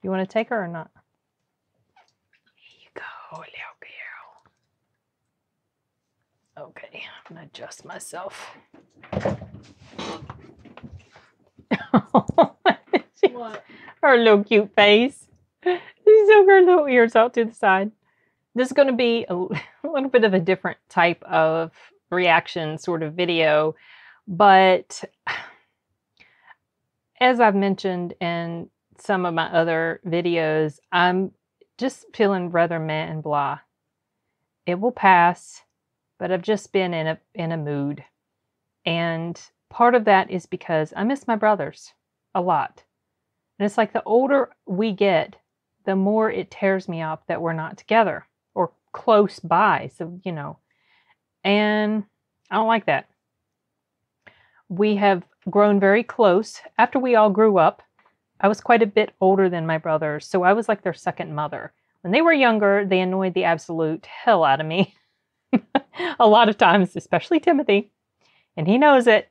You want to take her or not? Here you go, little girl. Okay, I'm going to adjust myself. What? Her little cute face. She's got her little ears out to the side. This is going to be a little bit of a different type of reaction sort of video. But as I've mentioned in some of my other videos, I'm just feeling rather meh and blah. It will pass, but I've just been in a mood. And part of that is because I miss my brothers a lot. And it's like the older we get, the more it tears me up that we're not together or close by. So, you know, and I don't like that. We have grown very close. After we all grew up, I was quite a bit older than my brothers, so I was like their second mother. When they were younger, they annoyed the absolute hell out of me. A lot of times, especially Timothy. And he knows it.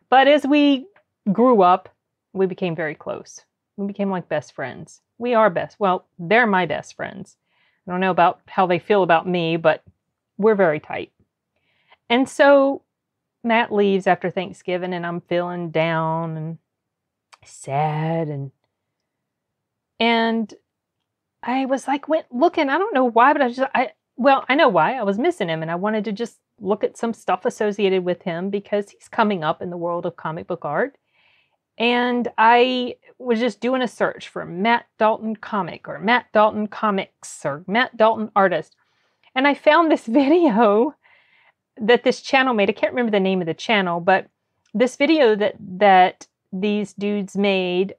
But as we grew up, we became very close. We became like best friends. We are best. Well, they're my best friends. I don't know about how they feel about me, but we're very tight. And so Matt leaves after Thanksgiving, and I'm feeling down and sad. And I was like, went looking, I don't know why, but I know why. I was missing him, and I wanted to just look at some stuff associated with him because he's coming up in the world of comic book art. And I was just doing a search for Matt Dalton comic or Matt Dalton comics or Matt Dalton artist. And I found this video that this channel made. I can't remember the name of the channel, but this video that these dudes made,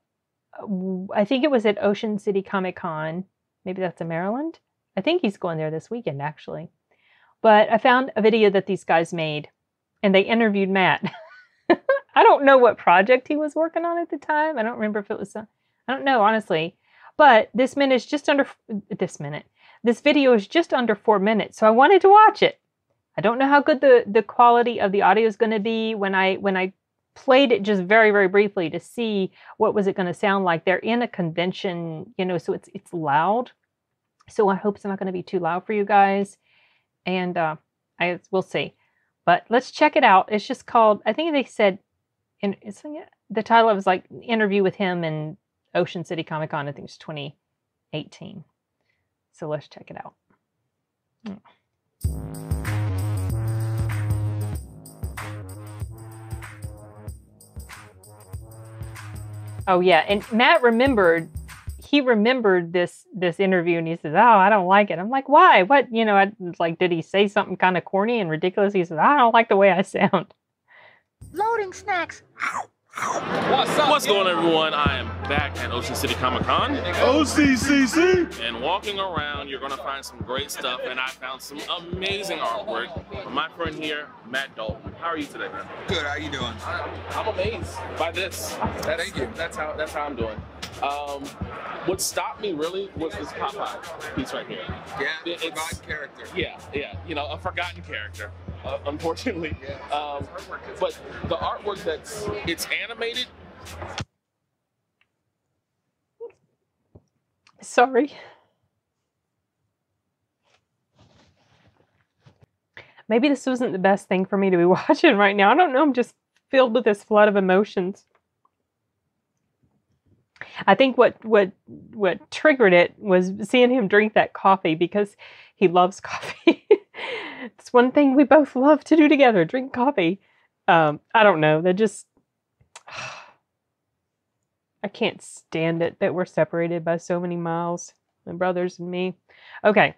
I think it was at Ocean City Comic-Con. Maybe that's in Maryland. I think he's going there this weekend, actually. But I found a video that these guys made, and they interviewed Matt. I don't know what project he was working on at the time. I don't remember if it was, I don't know, honestly. But this video is just under 4 minutes, so I wanted to watch it. I don't know how good the quality of the audio is going to be. When I played it just very, very briefly to see what was it going to sound like. They're in a convention, you know, so it's loud. So I hope it's not going to be too loud for you guys. And we'll see. But let's check it out. It's just called, I think they said, the title was like interview with him in Ocean City Comic Con. I think it's 2018. So let's check it out. Oh yeah, and Matt remembered. He remembered this interview, and he says, "Oh, I don't like it." I'm like, "Why? What? You know?" I was like, "Did he say something kind of corny and ridiculous?" He says, "I don't like the way I sound." Loading snacks. What's going on, everyone? I am back at Ocean City Comic Con. OCCC! And walking around, you're going to find some great stuff. And I found some amazing artwork from my friend here, Matt Dalton. How are you today, man? Good, how you doing? I'm amazed by this. Thank you. That's how I'm doing. What stopped me really was this Popeye piece right here. Yeah, It's forgotten character. Yeah. You know, a forgotten character, unfortunately. Yeah. But the artwork it's animated. Sorry. Maybe this wasn't the best thing for me to be watching right now. I don't know. I'm just filled with this flood of emotions. I think what triggered it was seeing him drink that coffee because he loves coffee. It's one thing we both love to do together, drink coffee. I don't know. I can't stand it that we're separated by so many miles, my brothers and me. Okay.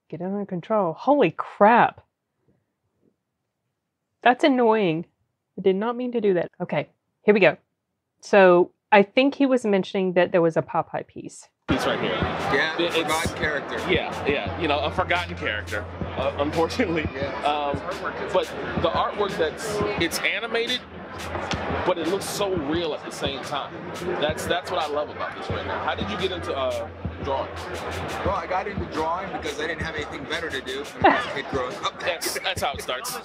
Get under control. Holy crap. That's annoying. I did not mean to do that. Okay, here we go. So I think he was mentioning that there was a Popeye piece. Piece right here. Yeah, forgotten character. Yeah. You know, a forgotten character, unfortunately. Yeah. But the artwork it's animated, but it looks so real at the same time. That's what I love about this right now. How did you get into drawing? Well, I got into drawing because I didn't have anything better to do when I was a kid growing up. That's how it starts.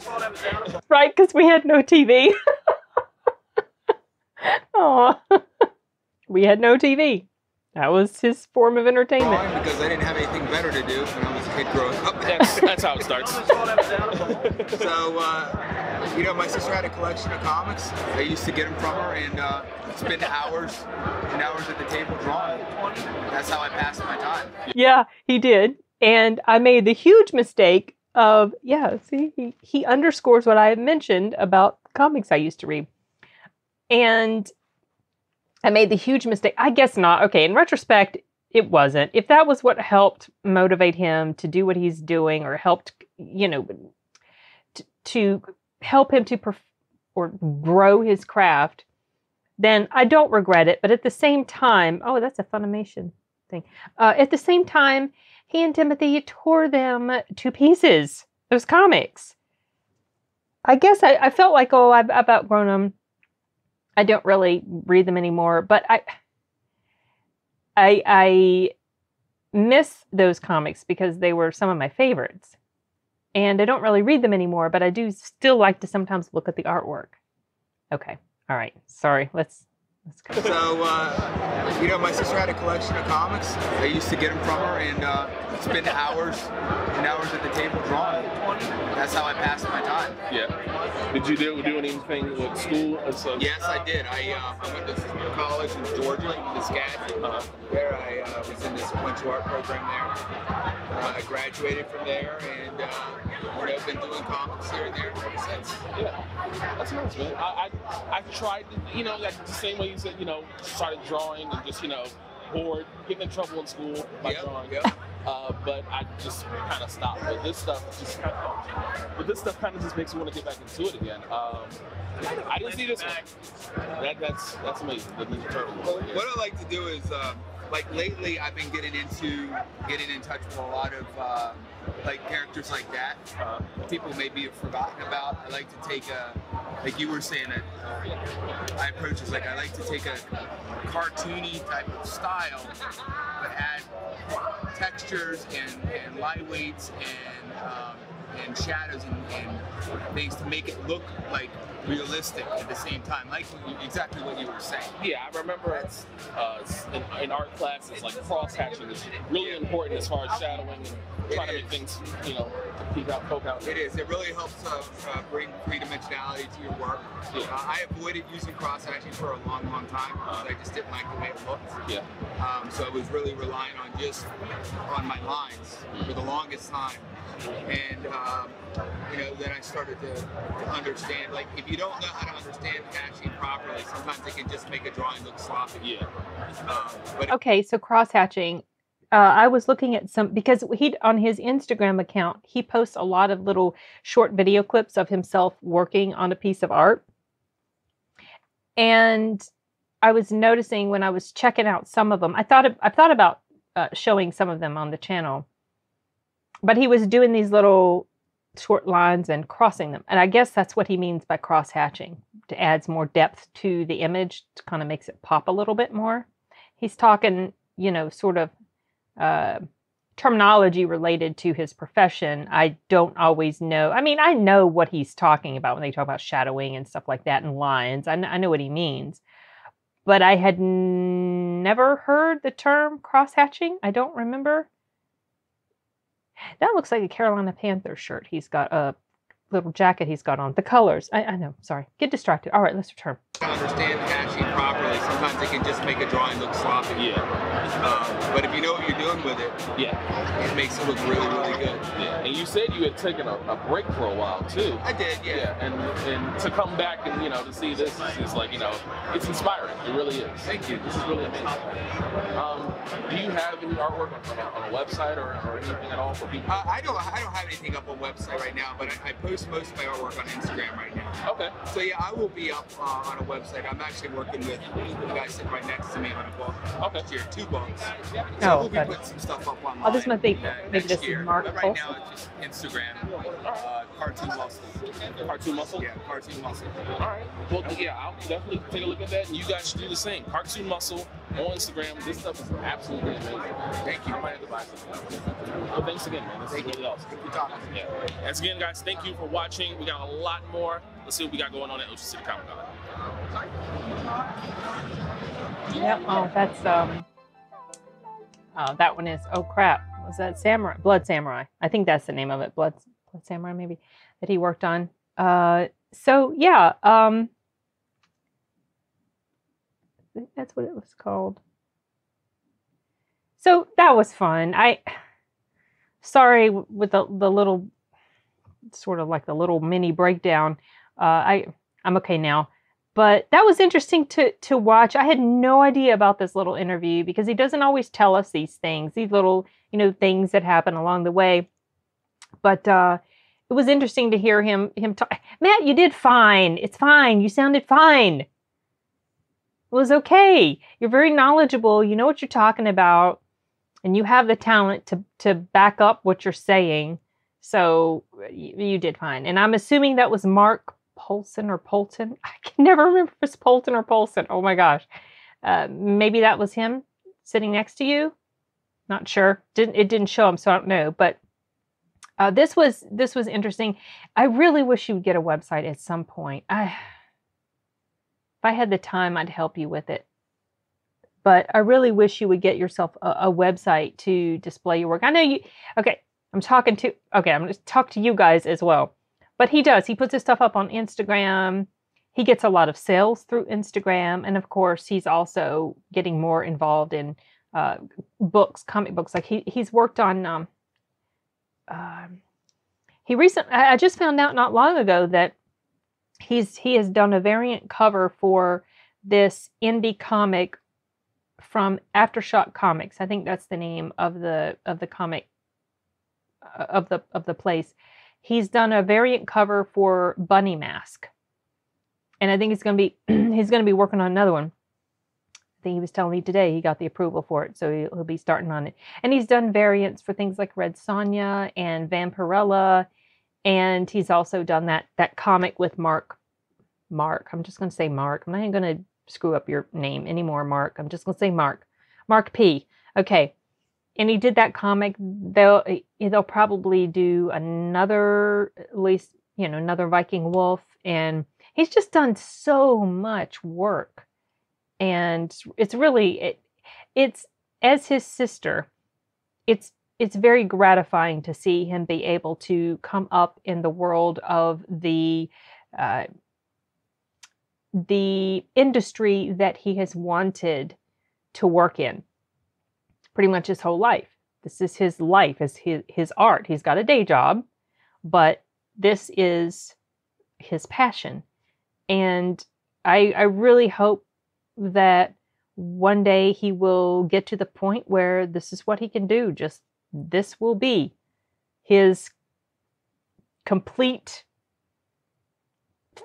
Right, because we had no TV. Oh, we had no TV. That was his form of entertainment. Drawing because I didn't have anything better to do when I was a kid growing up. That's how it starts. So, you know, my sister had a collection of comics. I used to get them from her and spend hours and hours at the table drawing. That's how I passed my time. Yeah, he did. And I made the huge mistake of, yeah, see, he underscores what I had mentioned about comics I used to read. And I made the huge mistake. I guess not. Okay, in retrospect, it wasn't. If that was what helped motivate him to do what he's doing, or helped, you know, to help him to or grow his craft, then I don't regret it. But at the same time, oh, that's a Funimation thing. At the same time, he and Timothy tore them to pieces, those comics. I guess I felt like, oh, I've outgrown them. I don't really read them anymore, but I miss those comics because they were some of my favorites. And I don't really read them anymore, but I do still like to sometimes look at the artwork. Okay. All right. Sorry. Let's go. So, you know, my sister had a collection of comics. I used to get them from her and spend hours and hours at the table drawing. That's how I passed my time. Yeah. Did you do anything with school? Yes, I did. I went to college in Georgia, in SCAD. There I was in the sequential art program there. I graduated from there and I've been doing comics here and there ever since. Yeah, that's nice, man. I tried to, you know, like the same way you said, you know, started drawing and just, you know, bored, getting in trouble in school by drawing. But I just kind of stopped. But this stuff just kind of just makes me want to get back into it again. I didn't see this one. That's amazing. The Ninja Turtles. What I like to do is, like lately, I've been getting in touch with a lot of like characters like that. People maybe have forgotten about. I like to take like you were saying, I approach this like I like to take a cartoony type of style, but add textures and light weights and shadows and things to make it look like realistic at the same time, like exactly what you were saying. Yeah, I remember in art class, it's like cross hatching is really important as far as shadowing and trying to make things, you know, poke out. It is. It really helps bring three-dimensionality to your work. Yeah. I avoided using cross hatching for a long time because I just didn't like the way it looked. Yeah. So I was really relying on just on my lines for the longest time. And you know, then I started to understand, like, if you don't know how to understand hatching properly, sometimes it can just make a drawing look sloppy. Yeah. Okay, so cross hatching. I was looking at some, because on his Instagram account, he posts a lot of little short video clips of himself working on a piece of art. And I was noticing when I was checking out some of them, I thought about showing some of them on the channel. But he was doing these little short lines and crossing them. And I guess that's what he means by cross-hatching, to add more depth to the image, to kind of makes it pop a little bit more. He's talking, you know, sort of terminology related to his profession. I don't always know. I mean, I know what he's talking about when they talk about shadowing and stuff like that and lines. I know what he means. But I had never heard the term cross-hatching. I don't remember. That looks like a Carolina Panther shirt. He's got a little jacket he's got on. The colors. I know. Sorry. Get distracted. All right, let's return. To understand hatching properly, sometimes it can just make a drawing look sloppy. Yeah. But if you know what you're doing with it, it makes it look really, really good. Yeah. And you said you had taken a break for a while too. I did, yeah. And to come back and, you know, to see this is like, you know, it's inspiring. It really is. Thank you. This is really amazing. Do you have any artwork on a website or anything at all for people? I don't have anything up on website right now, but I post most of my artwork on Instagram right now. Okay. So yeah, I will be up on a website. I'm actually working with the guy sitting right next to me on a book. Okay. Here, 2 books. So we'll be putting some stuff up online. Oh, this might be maybe this year. is Mark. But right now it's just Instagram. Cartoon Muscle. Cartoon Muscle? Yeah, Cartoon Muscle. All right. Well, yeah, I'll definitely take a look at that, and you guys should do the same. Cartoon Muscle on Instagram. This stuff is absolutely amazing. Thank you. I might have to buy something. Well, thanks again, man. This is really awesome. Good talking. Yeah. Once again, guys, thank you for watching. We got a lot more. Let's see what we got going on at Ocean City Comic Con. Yep. Oh, that's That one is, oh crap, was that Samurai? Blood Samurai. I think that's the name of it. Blood Samurai, maybe, that he worked on. So yeah, I think that's what it was called. So that was fun. Sorry with the little, sort of like the little mini breakdown. I'm okay now. But that was interesting to watch. I had no idea about this little interview because he doesn't always tell us these things, these little, things that happen along the way. But it was interesting to hear him talk. Matt, you did fine. It's fine. You sounded fine. It was okay. You're very knowledgeable. You know what you're talking about. And you have the talent to back up what you're saying. So you did fine. And I'm assuming that was Mark Polson or Polton. I can never remember if it's Polton or Polson. Oh my gosh. Maybe that was him sitting next to you. Not sure. It didn't show him, so I don't know. But this was interesting. I really wish you would get a website at some point. If I had the time, I'd help you with it. But I really wish you would get yourself a website to display your work. I know you. Okay, I'm going to talk to you guys as well. But he does. He puts his stuff up on Instagram. He gets a lot of sales through Instagram. And of course, he's also getting more involved in books, comic books. Like he's worked on, I just found out not long ago that he has done a variant cover for this indie comic from Aftershock Comics. I think that's the name of the comic of the place. He's done a variant cover for Bunny Mask. And I think he's going to be working on another one. I think he was telling me today he got the approval for it, so he'll be starting on it. And he's done variants for things like Red Sonja and Vampirella, and he's also done that comic with Mark. I'm just going to say Mark. I'm not even going to screw up your name anymore, Mark. I'm just going to say Mark. Mark P. Okay. And he did that comic. They'll probably do another, at least, another Viking Wolf. And he's just done so much work. And it's really, it's as his sister, it's very gratifying to see him be able to come up in the world of the industry that he has wanted to work in pretty much his whole life. This is his life, is his art. He's got a day job, but this is his passion. And I really hope that one day he will get to the point where this is what he can do. Just this will be his complete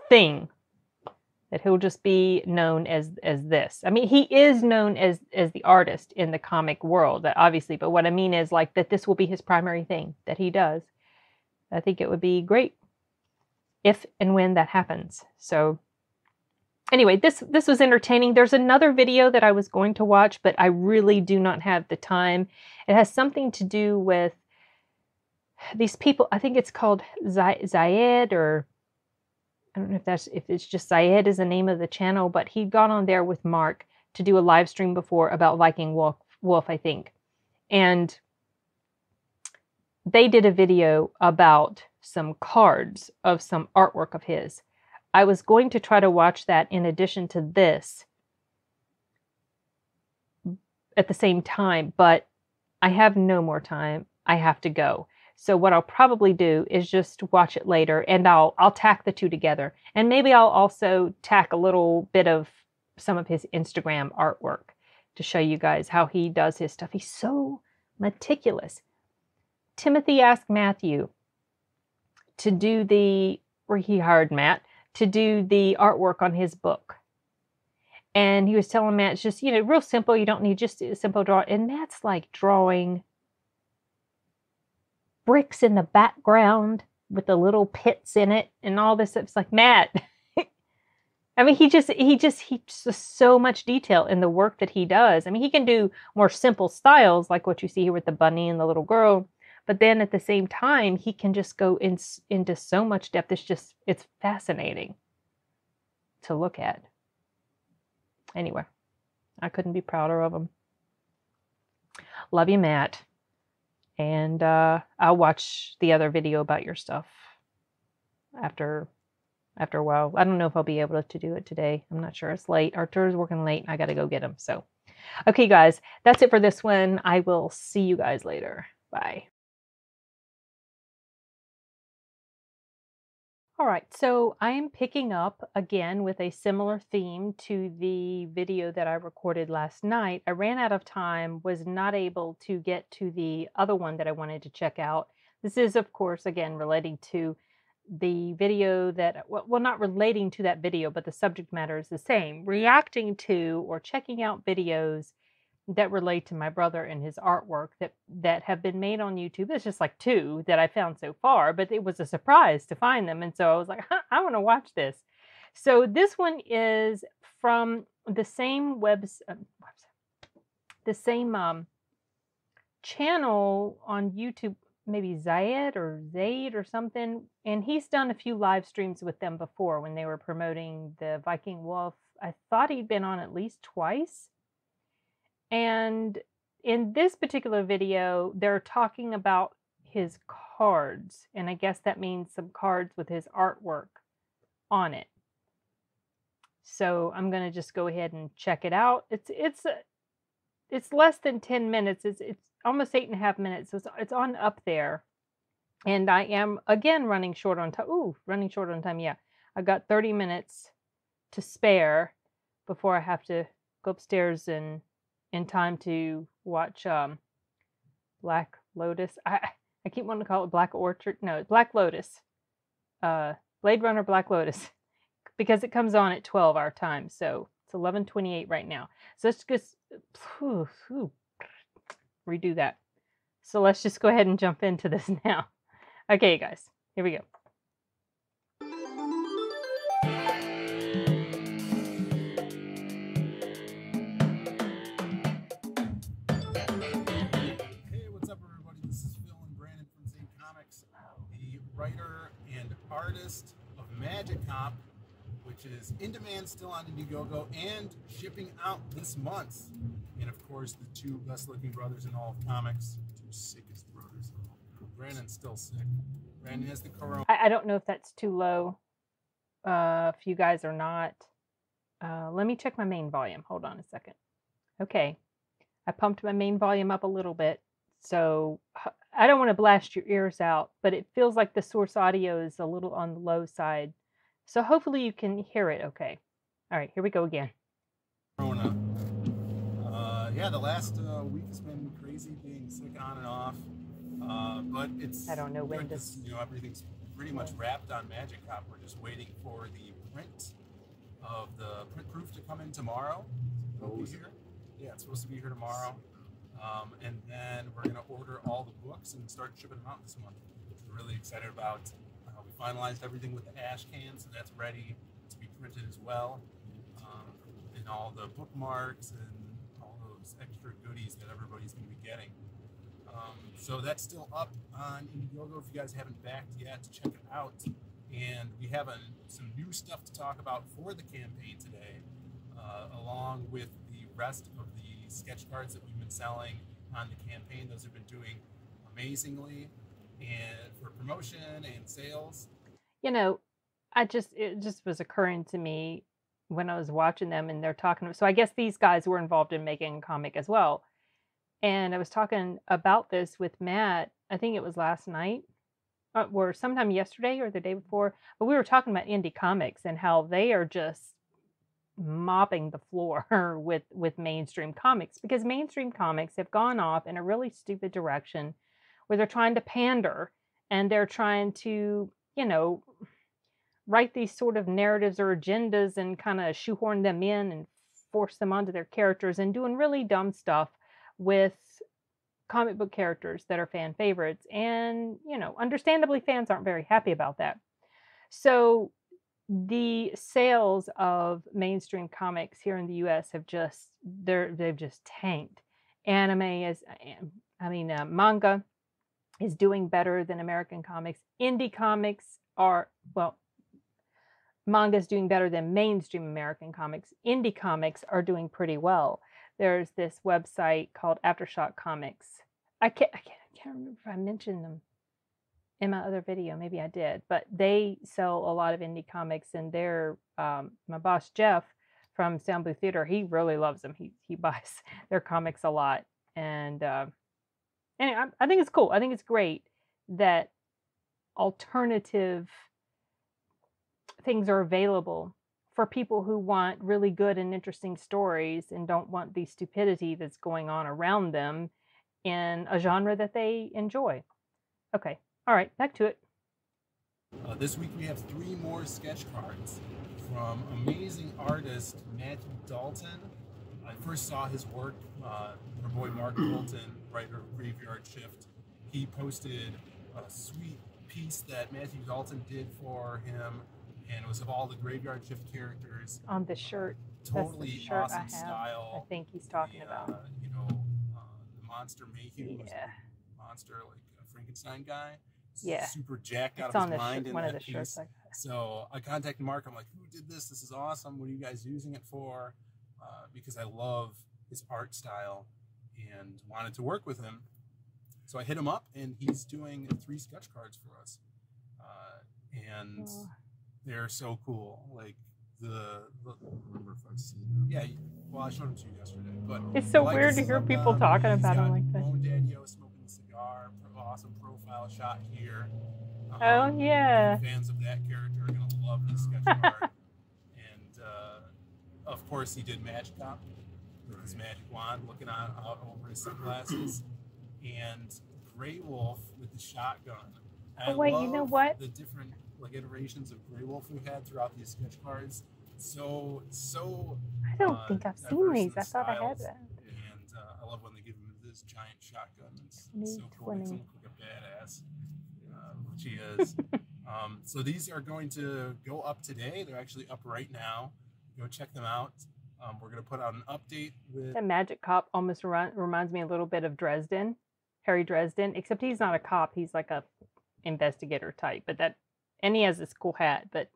thing, that he'll just be known as this. I mean, he is known as the artist in the comic world, obviously, but what I mean is like that this will be his primary thing that he does. I think it would be great if and when that happens. So anyway, this was entertaining. There's another video that I was going to watch, but I really do not have the time. It has something to do with these people. I think it's called Zaid, or I don't know if it's just Zaid is the name of the channel, but he'd gone on there with Mark to do a live stream before about Viking Wolf, I think. And they did a video about some cards of some artwork of his. I was going to try to watch that in addition to this at the same time, but I have no more time. I have to go. So what I'll probably do is just watch it later, and I'll tack the two together. And maybe I'll also tack a little bit of some of his Instagram artwork to show you guys how he does his stuff. He's so meticulous. Timothy asked Matthew to do he hired Matt to do the artwork on his book. And he was telling Matt, it's just, real simple. You don't need just a simple draw. And Matt's like drawing bricks in the background with the little pits in it and all this. It's like, Matt, I mean, he just so much detail in the work that he does. I mean, he can do more simple styles like what you see here with the bunny and the little girl, but then at the same time, he can just go into so much depth. It's fascinating to look at. Anyway, I couldn't be prouder of him. Love you, Matt. And I'll watch the other video about your stuff after a while. I don't know if I'll be able to do it today. I'm not sure. It's late. Artur's working late. I got to go get him. So, okay, guys, that's it for this one. I will see you guys later. Bye. All right, so I am picking up again with a similar theme to the video that I recorded last night. I ran out of time, was not able to get to the other one that I wanted to check out. This is, of course, again, relating to the video that, well, not relating to that video, but the subject matter is the same. Reacting to or checking out videos that relate to my brother and his artwork that have been made on YouTube. It's just like 2 that I found so far, but it was a surprise to find them. And so I was like, I want to watch this. So this one is from the same channel on YouTube, maybe Zaid or something. And he's done a few live streams with them before when they were promoting the Viking Wolf. I thought he'd been on at least twice. And in this particular video, they're talking about his cards. And I guess that means some cards with his artwork on it. So I'm going to just go ahead and check it out. It's less than 10 minutes. It's almost 8.5 minutes. So it's on up there. And I am, again, running short on time. Ooh, running short on time. Yeah. I got 30 minutes to spare before I have to go upstairs and in time to watch Black Lotus. I keep wanting to call it Black Orchard. No, it's Black Lotus. Blade Runner Black Lotus. Because it comes on at 12 our time. So it's 11:28 right now. So let's just redo that. So let's just go ahead and jump into this now. Okay, guys. Here we go. Writer and artist of Magic.𝐂𝐀𝐏, which is in demand still on Indiegogo and shipping out this month. And of course, the 2 best looking brothers in all of comics, 2 sickest brothers. Brandon's still sick. Brandon has the corona. I don't know if that's too low, if you guys are not. Let me check my main volume. Hold on a second. Okay, I pumped my main volume up a little bit. So I don't want to blast your ears out, but it feels like the source audio is a little on the low side. So hopefully you can hear it okay. All right, here we go again. Corona. Yeah, the last week has been crazy, being sick on and off. But it's, I don't know when this, everything's pretty much wrapped on Magic.𝐂𝐀𝐏. We're just waiting for the print of the print proof to come in tomorrow. It'll be here. Yeah, it's supposed to be here tomorrow. And then we're going to order all the books and start shipping them out this month, which we're really excited about. We finalized everything with the ash can, so that's ready to be printed as well. And all the bookmarks and all those extra goodies that everybody's going to be getting. So that's still up on Indiegogo if you guys haven't backed yet, to check it out. And we have some new stuff to talk about for the campaign today, along with the rest of the sketch cards that we've been selling on the campaign. Those have been doing amazingly, and for promotion and sales. It just was occurring to me when I was watching them and they're talking. So I guess these guys were involved in making a comic as well. And I was talking about this with Matt, I think it was last night, or sometime yesterday or the day before. But we were talking about indie comics and how they are just mopping the floor with mainstream comics, because mainstream comics have gone off in a really stupid direction where they're trying to pander and they're trying to, write these sort of narratives or agendas and kind of shoehorn them in and force them onto their characters, and doing really dumb stuff with comic book characters that are fan favorites. And, understandably, fans aren't very happy about that. So the sales of mainstream comics here in the US have they've just tanked. Manga is doing better than American comics. Indie comics manga is doing better than mainstream American comics. Indie comics are doing pretty well. there's this website called Aftershock Comics. I can't remember if I mentioned them in my other video. Maybe I did, but they sell a lot of indie comics, and they're my boss Jeff from Sound Blue Theater. He really loves them. He buys their comics a lot, and anyway, I think it's cool. I think it's great that alternative things are available for people who want really good and interesting stories and don't want the stupidity that's going on around them in a genre that they enjoy. Okay. All right, back to it. This week we have 3 more sketch cards from amazing artist Matthew Dalton. I first saw his work, our boy Mark Bolton, writer of Graveyard Shift. He posted a sweet piece that Matthew Dalton did for him, and it was of all the Graveyard Shift characters. On the shirt. Totally That's the shirt awesome I have. style. I think he's talking about. You know, the monster Mayhew was a monster, like a Frankenstein guy. Yeah. Super jacked out It's of on his the mind in one that of the piece. shirts. So I contacted Mark. I'm like, who did this? This is awesome. What are you guys using it for? Because I love his art style and wanted to work with him. So I hit him up, and he's doing 3 sketch cards for us. And they're so cool. Like I remember if I've seen them. Yeah, well, I showed them to you yesterday. But it's so weird to hear people talking about him like that. Bone Daddy-O smoking a cigar. Awesome profile shot here. Oh yeah. Fans of that character are gonna love this sketch card. And of course, he did Magic Cop with his magic wand, looking out over his sunglasses, and Grey Wolf with the shotgun. And oh wait, I you know love what? The different iterations of Grey Wolf we've had throughout these sketch cards. So. I don't think I've seen these. I thought I had that. And I love when they give him this giant shotgun. It's so cool. 20. Makes him look like a badass, which he is. So these are going to go up today. They're actually up right now. Go check them out. We're going to put out an update with... That Magic Cop almost reminds me a little bit of Dresden, Harry Dresden, except he's not a cop. He's like a investigator type. And he has this cool hat, but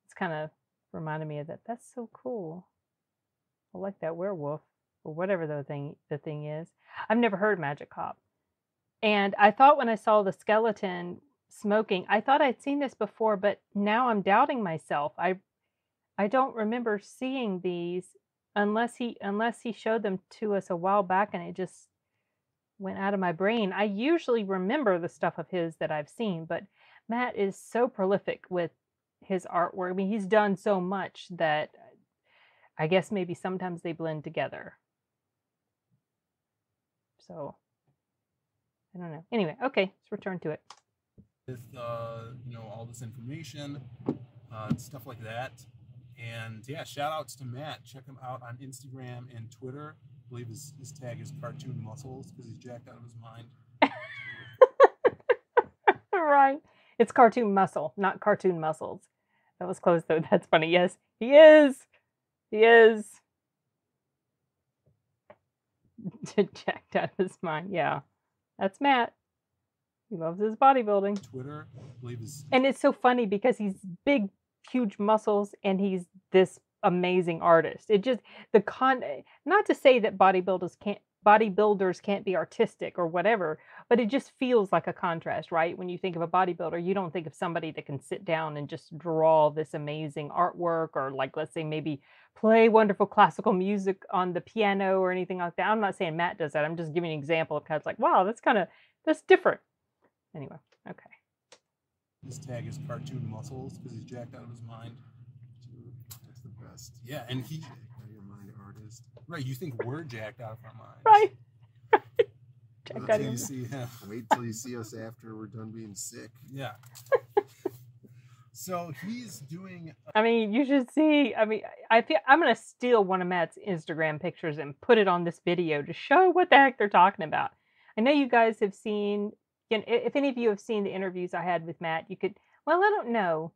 it's kind of reminded me of that. That's so cool. I like that werewolf, or whatever the thing is. I've never heard of Magic Cop. And I thought when I saw the skeleton smoking, I thought I'd seen this before, but now I'm doubting myself. I don't remember seeing these unless he showed them to us a while back and it just went out of my brain. I usually remember the stuff of his that I've seen, but Matt is so prolific with his artwork. I mean, he's done so much that I guess maybe sometimes they blend together. So, I don't know. Anyway, okay, let's return to it. With, all this information, stuff like that. And yeah, shout outs to Matt. Check him out on Instagram and Twitter. I believe his tag is Cartoon Muscles because he's jacked out of his mind. Right. It's Cartoon Muscle, not Cartoon Muscles. That was close though. That's funny. Yes, he is. He is. Jacked out of his mind. Yeah. That's Matt. He loves his bodybuilding. Twitter, I believe is... And it's so funny because he's big, huge muscles and he's this amazing artist. It just, not to say that bodybuilders can't be artistic or whatever, but it just feels like a contrast, right? When you think of a bodybuilder, you don't think of somebody that can sit down and just draw this amazing artwork or, like, let's say maybe play wonderful classical music on the piano or anything like that. I'm not saying Matt does that. I'm just giving an example of kind of like, wow, that's different. Anyway, okay. His tag is Cartoon Muscles because he's jacked out of his mind. That's the best. Yeah, and he... Jacked out of your mind, artist. Right, you think we're jacked out of our minds. Right. Wait till you see him. Wait till you see us after we're done being sick. Yeah. So he's doing... I mean, you should see... I mean, I feel I'm going to steal one of Matt's Instagram pictures and put it on this video to show what the heck they're talking about. I know you guys have seen... if any of you have seen the interviews I had with Matt, you could... Well, I don't know.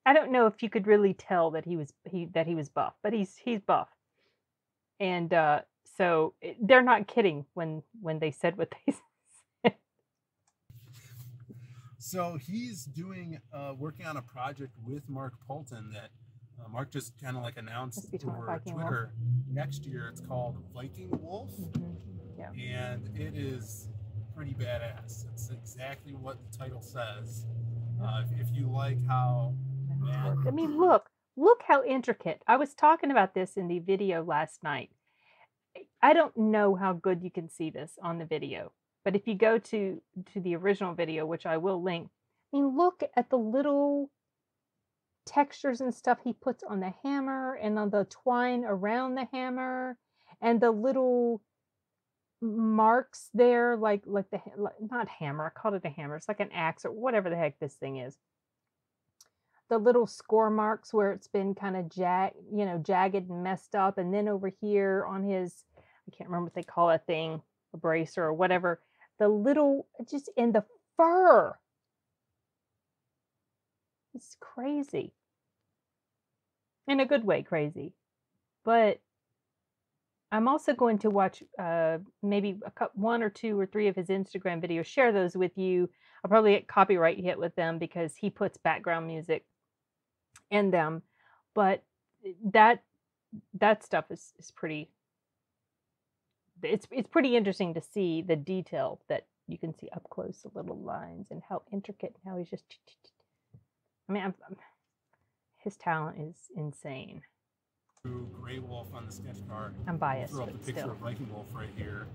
I don't know if you could really tell that he was buff, but he's buff. And so they're not kidding when they said what they said. So he's doing working on a project with Mark Polton that Mark just kind of like announced Must be talking about over Viking Twitter, next year it's called Viking Wolf, Yeah. and it is pretty badass. It's exactly what the title says. If you like how Matt, I mean, look how intricate. I was talking about this in the video last night. I don't know how good you can see this on the video, but if you go to the original video, which I will link, I mean, look at the little textures and stuff he puts on the hammer and on the twine around the hammer and the little marks there, like not hammer. I called it a hammer. It's like an axe or whatever the heck this thing is. The little score marks where it's been kind of jagged and messed up, and then over here on his, I can't remember what they call that thing, a bracer or whatever. The little, just in the fur. It's crazy. In a good way, crazy. But I'm also going to watch maybe one or two or three of his Instagram videos, share those with you. I'll probably get copyright hit with them because he puts background music in them. But that stuff is pretty, it's pretty interesting to see the detail that you can see up close, the little lines and how intricate and how he's just, I mean, his talent is insane. Grey Wolf on the sketch card. I'm biased, Throw up but the picture still. of Viking Wolf right here,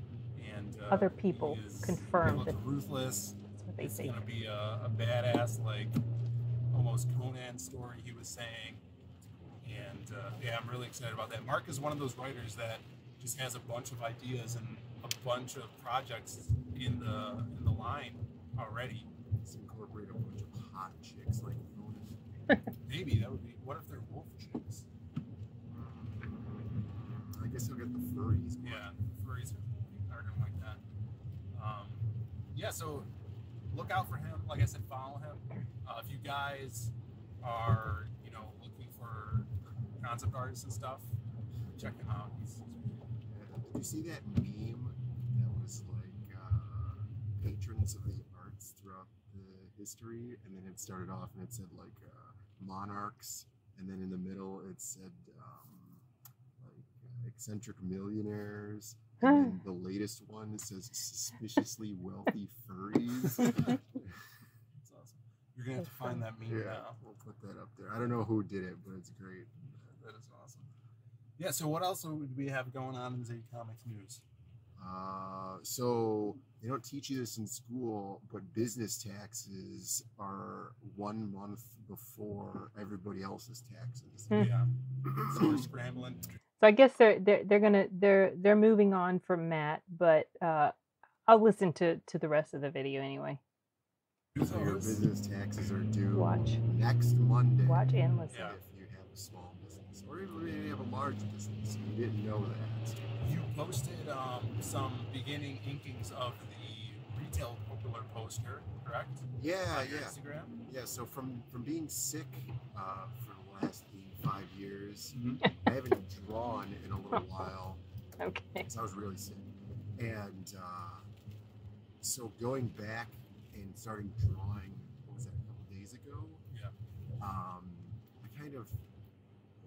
and Other people confirm that that ruthless. that's what they It's think. gonna be a badass, like almost Conan story he was saying, and yeah, I'm really excited about that. Mark is one of those writers that just has a bunch of ideas and a bunch of projects in the line already. Let's incorporate a bunch of hot chicks like Conan. Maybe that would be. What if they're wolf chicks? I guess I'll get the furries. Yeah, furries are gonna like that. Yeah, so look out for him. Like I said, follow him. If you guys are, looking for concept artists and stuff, check him out. He's Did you see that meme that was like patrons of the arts throughout the history, and then it started off and it said like monarchs, and then in the middle it said eccentric millionaires, and then the latest one says suspiciously wealthy furries. That's awesome. You're gonna have to find that meme now. We'll put that up there. I don't know who did it, but it's great. That is awesome. Yeah. So what else would we have going on in Zaid Comics news? So they don't teach you this in school, but business taxes are 1 month before everybody else's taxes. Yeah. So we're scrambling. So I guess they're moving on from Matt, but I'll listen to the rest of the video anyway. So your business taxes are due Watch. next Monday. Watch and listen. Yeah. If you have a small business, or even if you have a large business, and you didn't know that. You posted some beginning inkings of the retail popular poster, correct? Yeah, On your yeah. Instagram. Yeah, so from being sick for the last 5 years, Mhm. I haven't drawn in a little while Okay. because I was really sick. And so going back and starting drawing, what was that, a couple days ago? Yeah. I kind of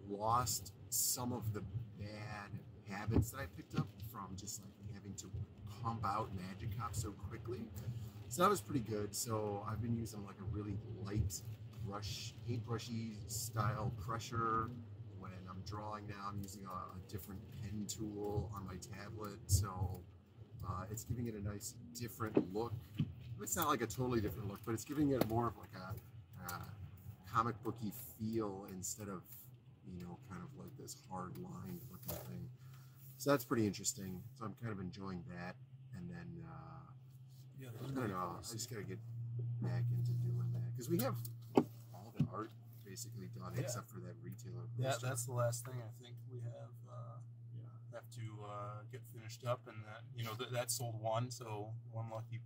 lost some of the bad habits that I picked up from just like having to pump out Magic Cop so quickly. So that was pretty good. So I've been using like a really light brush, paintbrushy style pressure. When I'm drawing now, I'm using a different pen tool on my tablet. So it's giving it a nice different look. It's not like a totally different look, but it's giving it more of like a comic booky feel instead of, kind of like this hard lined looking thing. So that's pretty interesting. So I'm kind of enjoying that. And then, Yeah. I don't know, I just got to get back into doing that. Because we have all the art basically done except for that retailer poster. Yeah, that's the last thing I think we have to get finished up, and that that sold one, so one lucky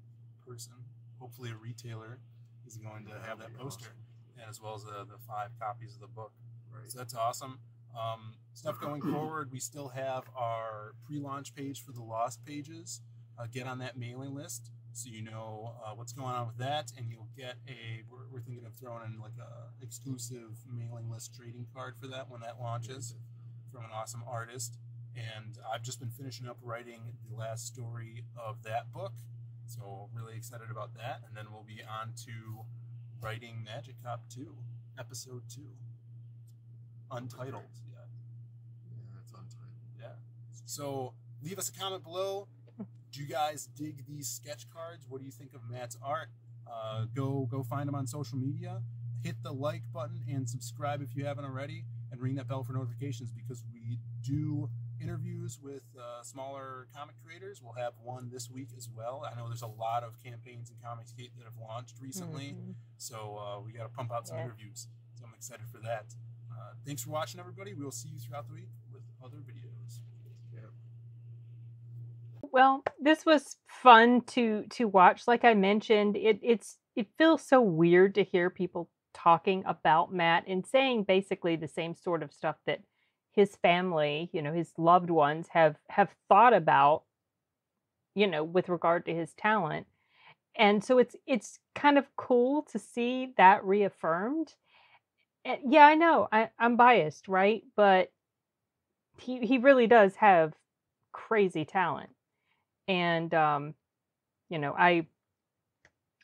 person, hopefully a retailer, is going to have that poster, and as well as the 5 copies of the book. Right. So that's awesome. Stuff going forward, we still have our pre-launch page for the Lost pages. Get on that mailing list. so you know what's going on with that, and you'll get we're thinking of throwing in like a exclusive mailing list trading card for that when that launches from an awesome artist. And I've just been finishing up writing the last story of that book, so really excited about that. And then we'll be on to writing Magic Cop 2, episode 2, untitled yet. Yeah, it's untitled. Yeah. So leave us a comment below. Do you guys dig these sketch cards? What do you think of Matt's art? Go find him on social media. Hit the like button and subscribe if you haven't already, and ring that bell for notifications, because we do interviews with smaller comic creators. We'll have one this week as well. I know there's a lot of campaigns in Comics.Ķ that have launched recently, so we got to pump out some interviews. So I'm excited for that. Thanks for watching, everybody. We will see you throughout the week with other videos. Well, this was fun to watch. Like I mentioned, it feels so weird to hear people talking about Matt and saying basically the same sort of stuff that his family, his loved ones have thought about, with regard to his talent. And so it's kind of cool to see that reaffirmed. And yeah, I know I'm biased, right? But he really does have crazy talent. And I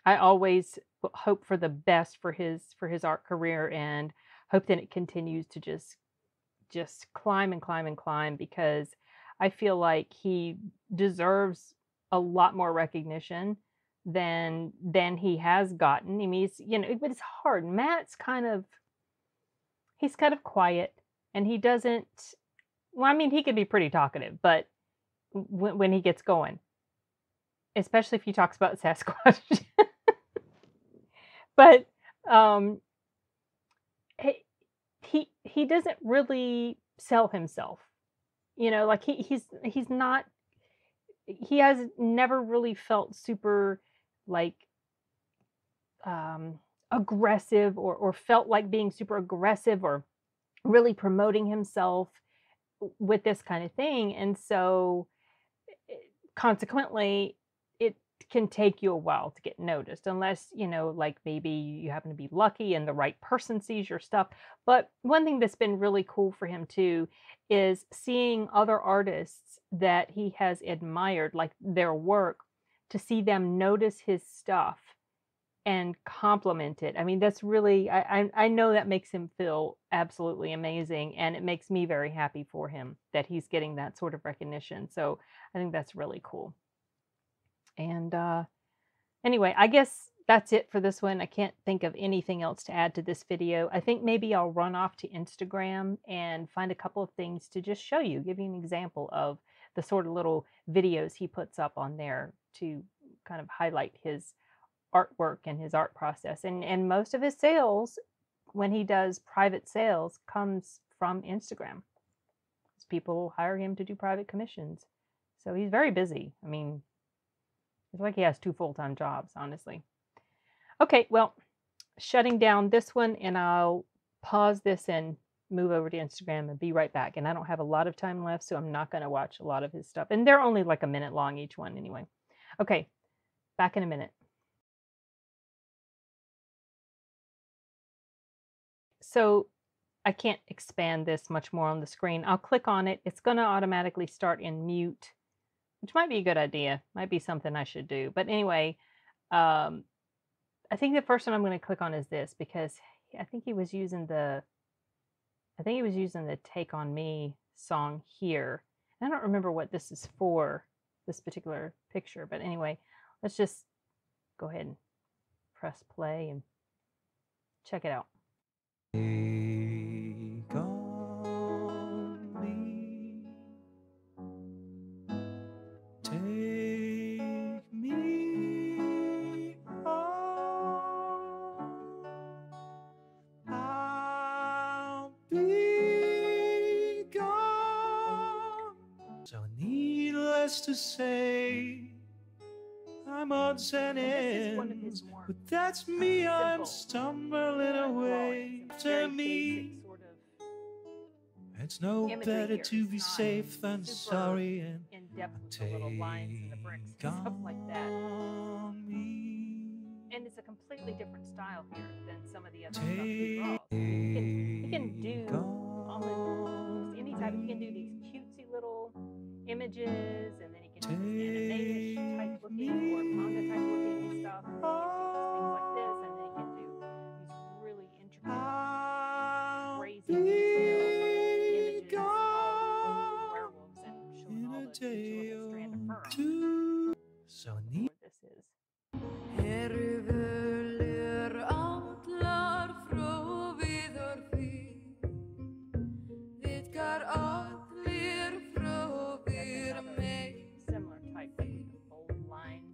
always hope for the best for his art career, and hope that it continues to just climb and climb and climb, because I feel like he deserves a lot more recognition than he has gotten. I mean, but it's hard. Matt's he's kind of quiet, and he doesn't. Well, I mean, he could be pretty talkative, but when he gets going, especially if he talks about Sasquatch. But he doesn't really sell himself, like he has never really felt super like aggressive, or felt like being super aggressive or really promoting himself with this kind of thing. And so consequently, it can take you a while to get noticed, unless, like maybe you happen to be lucky and the right person sees your stuff. But one thing that's been really cool for him too is seeing other artists that he has admired, like their work, to see them notice his stuff and compliment it. I mean, that's really, I know that makes him feel absolutely amazing, and it makes me very happy for him that he's getting that sort of recognition. So I think that's really cool. And anyway, I guess that's it for this one. I can't think of anything else to add to this video. I think maybe I'll run off to Instagram and find a couple of things to just show you, give you an example of the sort of little videos he puts up on there to kind of highlight his artwork and his art process. And most of his sales, when he does private sales, comes from Instagram. People hire him to do private commissions. So he's very busy. I mean, it's like he has 2 full-time jobs, honestly. Okay, well, shutting down this one, and I'll pause this and move over to Instagram and be right back. And I don't have a lot of time left, so I'm not going to watch a lot of his stuff. And they're only like a minute long each one anyway. Okay, back in a minute. So I can't expand this much more on the screen. I'll click on it. It's going to automatically start in mute, which might be a good idea. Might be something I should do. But anyway, I think the first one I'm going to click on is this, because I think he was using the Take On Me song here. I don't remember what this is for, this particular picture. But anyway, let's just go ahead and press play and check it out. Take on me, take me on. I'll be gone. So needless to say, I'm odds and ends, but that's me. I'm stumbling away to me. It's no better to be safe than sorry, and depth with the little lines and the bricks and stuff like that. And it's a completely different style here than some of the other stuff he draws. I mean, he can do almost any type. He can do these cutesy little images, and then he can do this anime-ish type looking or manga type looking stuff. And he can do things like this, and then he can do these really intricate, crazy detailed images of werewolves and showing all the each little strand of fur. So neat. This is. Similar type with the bold lines.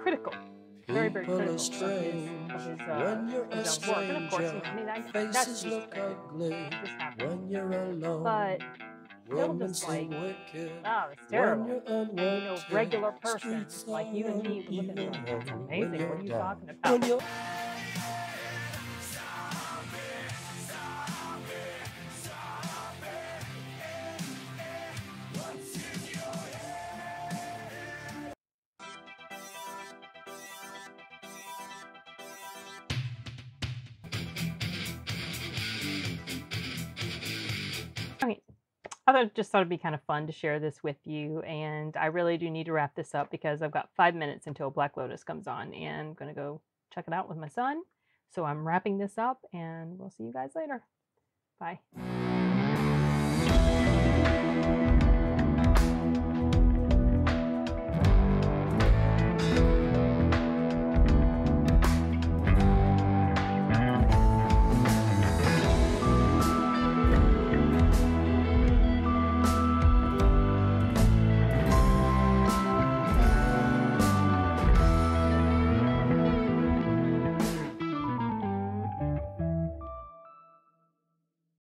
Critical. Very, very critical of his work. And of course, I mean, that's just happened. But they'll just like, oh, it's terrible. And you know, regular persons like you and me would look at them, that's amazing. What are you talking about? I just thought it'd be kind of fun to share this with you, and I really do need to wrap this up because I've got 5 minutes until Black Lotus comes on, and I'm going to go check it out with my son. So I'm wrapping this up, and we'll see you guys later. Bye.